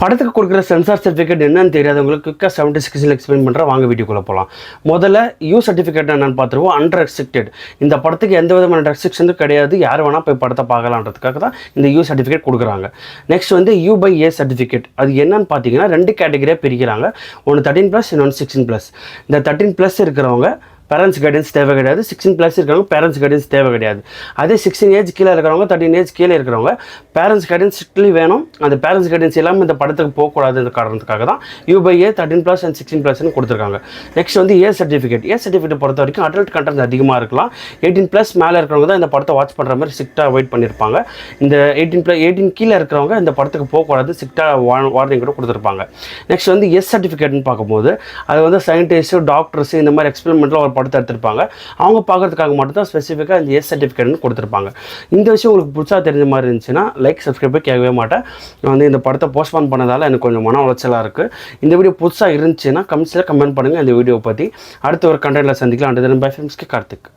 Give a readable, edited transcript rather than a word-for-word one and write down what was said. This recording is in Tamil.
படத்துக்கு கொடுக்குற சென்சார் சர்டிஃபிகேட் என்னன்னு தெரியாதவங்களுக்கு குயிக்காக 76 எக்ஸ்பிளைன் பண்ணுறேன். வாங்க வீடியோக்குள்ளே போகலாம். முதல்ல யூ சர்டிஃபிகேட் என்னன்னு பார்த்துருவோம். அன்ரெஸ்ட்ரிக்டட். இந்த படத்துக்கு எந்த விதமான ரெஸ்ட்ரிக்ஷனும் கிடையாது. யார் வேணால் போய் படத்தை பார்க்கலான்றதுக்காக தான் இந்த யூ சர்டிஃபிகேட் கொடுக்குறாங்க. நெக்ஸ்ட் வந்து U/A சர்டிஃபிகேட். அது என்னன்னு பார்த்தீங்கன்னா 2 கேட்டகரியாக பிரிக்கிறாங்க. ஒன்று 13+, இன்னொன்று 16+. இந்த 13+ இருக்கிறவங்க பேரண்ட்ஸ் கைடன்ஸ் தேவை கிடையாது. 16+ இருக்கிறவங்க பேரண்ட்ஸ் கைடன்ஸ் தேவை கிடையாது. அதே 16 ஏஜ் கீழே இருக்கிறவங்க 13 ஏஜ் கீழே இருக்கிறவங்க பேரண்ட்ஸ் கைடன்ஸ் ஸ்ட்ரிக்ட்லி வேணும். அந்த பேரண்ட்ஸ் கைடன்ஸ் எல்லாமே இந்த படத்துக்கு போகக்கூடாது காரணத்துக்காக தான் U/A 13+ and 16+ன்னு கொடுத்துருக்காங்க. நெக்ஸ்ட் வந்து ஏ சர்டிஃபிகேட். ஏ சர்டிஃபிகேட் பொறுத்த வரைக்கும் அடல்ட் கண்டென்ட் அதிகமாக இருக்கலாம். 18+ மேலே இருக்கிறவங்க தான் இந்த படத்தை வாட்ச் பண்ணுற மாதிரி ஸ்ட்ரிக்டாக அவாய்ட் பண்ணியிருப்பாங்க. இந்த 18 கீழே இருக்கிறவங்க இந்த படத்துக்கு போகக்கூடாது ஸ்ட்ரிக்டாக வார்னிங் கூட கொடுத்துருப்பாங்க. நெக்ஸ்ட் வந்து எஸ் சர்டிஃபிகேட்னு பார்க்கும்போது அது வந்து சயின்டிஸ்ட்டு டாக்டர்ஸ் இந்த மாதிரி எக்ஸ்பெரிமெண்ட்டில் ஒரு படத்தை எடுத்திருப்பாங்க. அவங்க பார்க்கறதுக்காக மட்டும் தான் ஸ்பெசிஃபிக்காக இந்த எஸ் சர்டிஃபிகேட்னு கொடுத்துருப்பாங்க. இந்த விஷயம் உங்களுக்கு புதுசாக தெரிஞ்ச மாதிரி இருந்துச்சுன்னா லைக் சப்ஸ்கிரைப் கேட்கவே மாட்டேன். நான் வந்து இந்த படத்தை போஸ்ட்போன் பண்ணதால் எனக்கு கொஞ்சம் மன உளைச்சலாக இருக்குது. இந்த வீடியோ புதுசாக இருந்துச்சுன்னா கமெண்ட்ஸில் கமெண்ட் பண்ணுங்கள் இந்த வீடியோ பற்றி. அடுத்த ஒரு கண்டென்ட்டில் சந்திக்கலாம். அடுத்த பை ஃபிலிம்ஸ்க்கு கார்த்திக்.